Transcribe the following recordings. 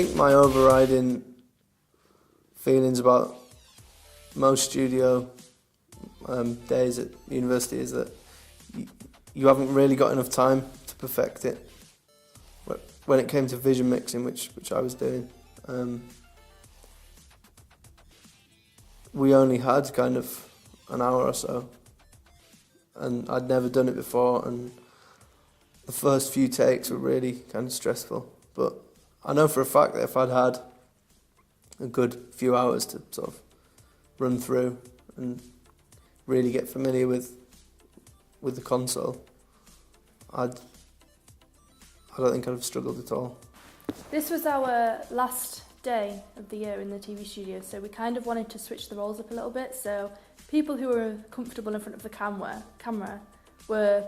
think my overriding feelings about most studio days at university is that you haven't really got enough time to perfect it. When it came to vision mixing, which I was doing, we only had kind of an hour or so, and I'd never done it before, and the first few takes were really kind of stressful. But I know for a fact that if I'd had a good few hours to sort of run through and really get familiar with the console, I don't think I'd have struggled at all. This was our last day of the year in the TV studio, so we kind of wanted to switch the roles up a little bit. So people who were comfortable in front of the camera were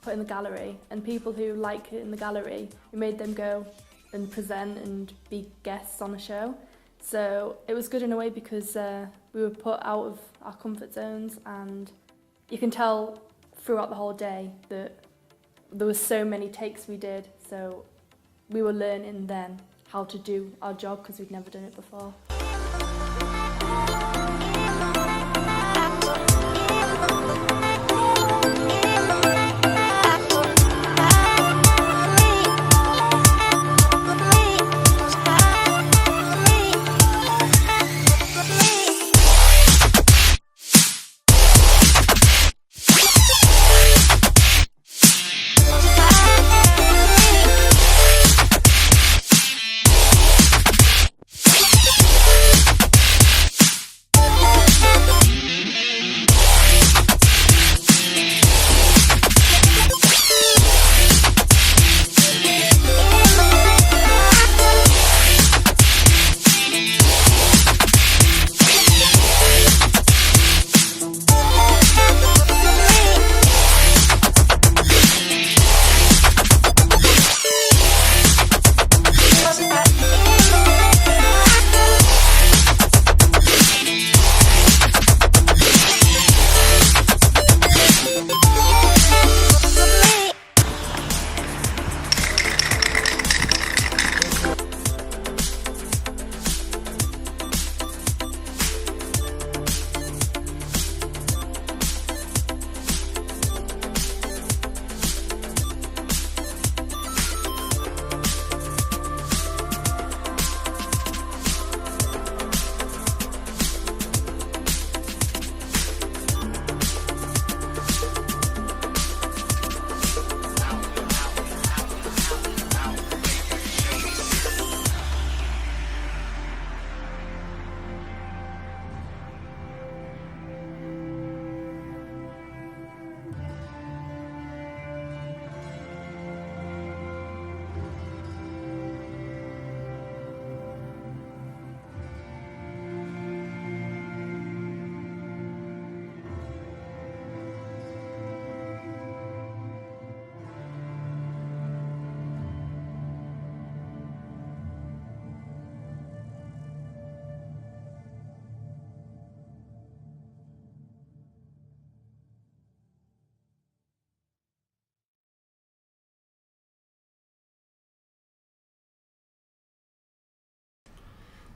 put in the gallery, and people who like it in the gallery, we made them go and present and be guests on a show. So it was good in a way because we were put out of our comfort zones, and you can tell throughout the whole day that there was so many takes we did, so we were learning then how to do our job because we'd never done it before.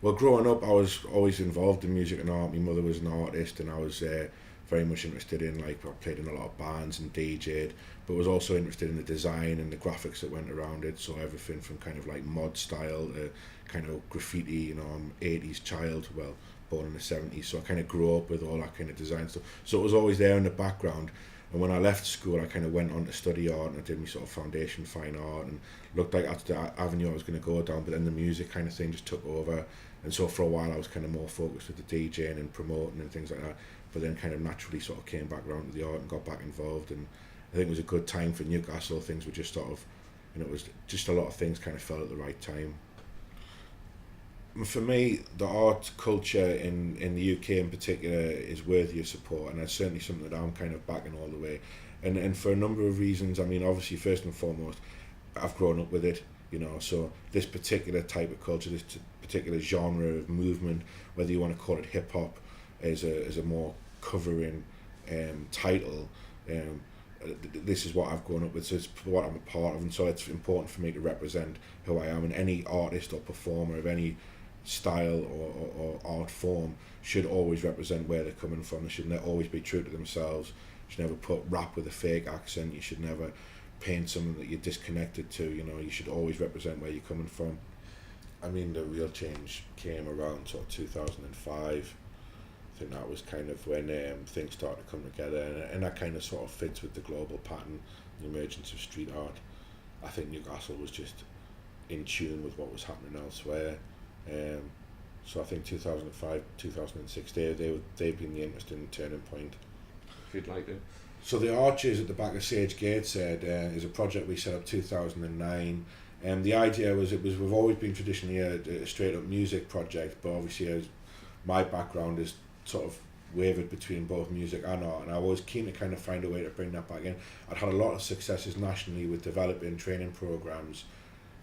Well, growing up, I was always involved in music and art. My mother was an artist, and I was very much interested in, like, I played in a lot of bands and DJ'd, but was also interested in the design and the graphics that went around it. So everything from kind of like mod style to kind of graffiti. You know, I'm 80s child, well, born in the 70s, so I kind of grew up with all that kind of design stuff. So it was always there in the background. And when I left school, I kind of went on to study art, and I did my sort of foundation fine art, and looked like that's the avenue I was going to go down. But then the music kind of thing just took over, and so for a while I was kind of more focused with the DJing and promoting and things like that. But then kind of naturally sort of came back around to the art and got back involved. And I think it was a good time for Newcastle. Things were just sort of, you know, it was just a lot of things kind of fell at the right time. For me, the art culture in the UK in particular is worthy of support, and that's certainly something that I'm kind of backing all the way. And for a number of reasons. I mean, obviously, first and foremost, I've grown up with it, you know, so this particular type of culture, this particular genre of movement, whether you want to call it hip-hop as a more covering title, this is what I've grown up with, so it's what I'm a part of, and so it's important for me to represent who I am. And any artist or performer of any style or art form should always represent where they're coming from. They should always be true to themselves. You should never put rap with a fake accent. You should never paint something that you're disconnected to. You know, you should always represent where you're coming from. I mean, the real change came around sort of 2005. I think that was kind of when things started to come together, and that kind of sort of fits with the global pattern, the emergence of street art. I think Newcastle was just in tune with what was happening elsewhere. So I think 2005, 2006, they've been the interesting turning point. If you'd like to. So the Arches at the back of Sage Gateshead is a project we set up 2009. The idea was we've always been traditionally a straight up music project, but obviously as my background is sort of wavered between both music and art, and I was keen to kind of find a way to bring that back in. I'd had a lot of successes nationally with developing training programs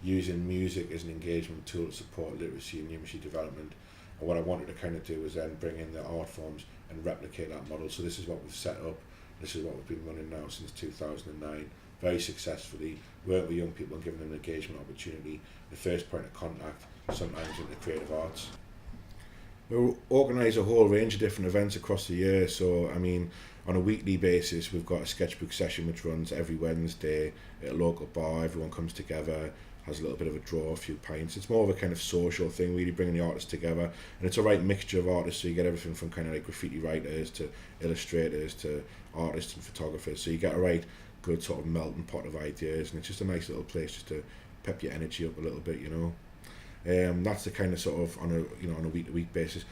using music as an engagement tool to support literacy and numeracy development, and what I wanted to kind of do was then bring in the art forms and replicate that model. So this is what we've set up, this is what we've been running now since 2009, very successfully, work with young people and giving them an engagement opportunity, the first point of contact sometimes in the creative arts. We organise a whole range of different events across the year. So I mean, on a weekly basis we've got a sketchbook session which runs every Wednesday at a local bar. Everyone comes together, has a little bit of a draw, a few pints. It's more of a kind of social thing, really bringing the artists together, and it's a right mixture of artists, so you get everything from kind of like graffiti writers to illustrators to artists and photographers, so you get a right good sort of melting pot of ideas, and it's just a nice little place just to pep your energy up a little bit, you know. That's the kind of sort of on a week-to-week basis.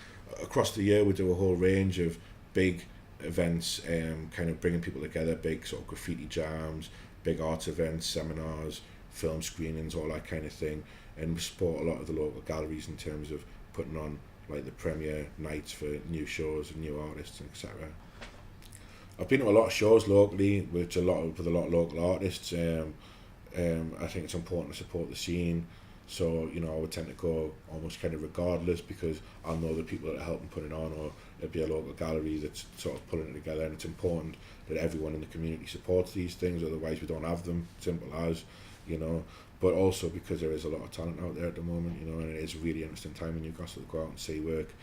Across the year we do a whole range of big events, kind of bringing people together, big sort of graffiti jams, big arts events, seminars, film screenings, all that kind of thing, and we support a lot of the local galleries in terms of putting on like the premiere nights for new shows and new artists, etc. I've been to a lot of shows locally with a lot of local artists. I think it's important to support the scene. So, you know, I would tend to go almost kind of regardless, because I'll know the people that are helping put it on, or it'll be a local gallery that's sort of pulling it together, and it's important that everyone in the community supports these things, otherwise we don't have them, simple as, you know. But also because there is a lot of talent out there at the moment, you know, and it is a really interesting time in Newcastle to go out and see work.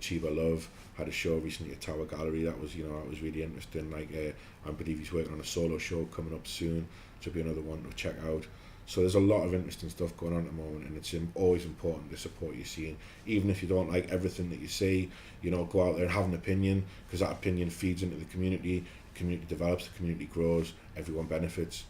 Chiba Love had a show recently at Tower Gallery that was, you know, that was really interesting. Like, I believe he's working on a solo show coming up soon, which will be another one to check out. So there's a lot of interesting stuff going on at the moment, and it's always important to support your scene, even if you don't like everything that you see. You know, go out there and have an opinion, because that opinion feeds into the community develops, the community grows, everyone benefits.